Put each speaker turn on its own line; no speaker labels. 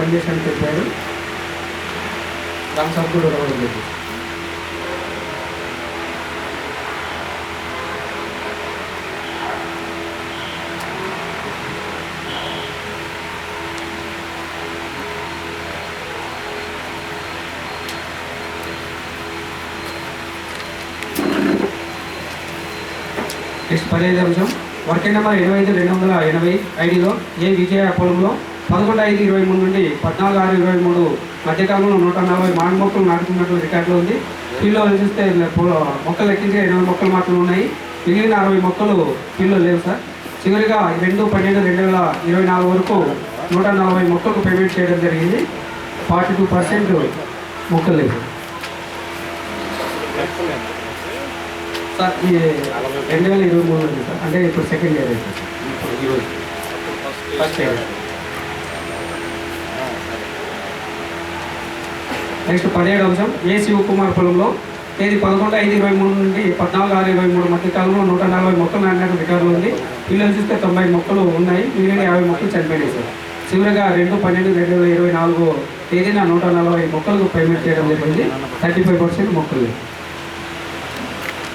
పనిచేసాను చెప్పారు. Thums up కూడా ఇవ్వడం జరిగింది. నెక్స్ట్ 15వ అంశం, వర్క్ నెంబర్ 25,280 ఐడిలో ఏ విజయ పొలంలో 11/5/23 నుండి 14/6/23 మధ్యకాలంలో 140 మామిడి మొక్కలు నాటుకున్నట్లు రికార్డులో ఉంది. ఫీల్డ్లో చూస్తే మొక్కలు లెక్కించే 80 మొక్కలు మాత్రమే ఉన్నాయి. మిగిలిన 60 మొక్కలు ఫీల్డ్లో లేవు సార్. చివరిగా 2/12/2024 వరకు 140 మొక్కలకు పేమెంట్ చేయడం జరిగింది. 42% మొక్కలు లేవు సార్. ఈ 2023 ఉంది సార్, అంటే ఇప్పుడు సెకండ్ ఇయర్ అయితే సార్. ఇప్పుడు ఈరోజు ఫస్ట్ ఇయర్. నెక్స్ట్ 17వ అంశం, ఏ శివకుమార్ పొలంలో తేదీ 11/5/23 నుండి 14/6/23 మధ్య కాలంలో 140 మొక్కలు నాటినట్టు రికార్డులో ఉంది. పిల్లలు చూస్తే 90 మొక్కలు ఉన్నాయి. మిగిలిన 50 మొక్కలు చనిపోయినాయి సార్. చివరిగా 2/12/2024 తేదీన 140 మొక్కలకు పేమెంట్ చేయడం జరిగింది. 35% మొక్కలు.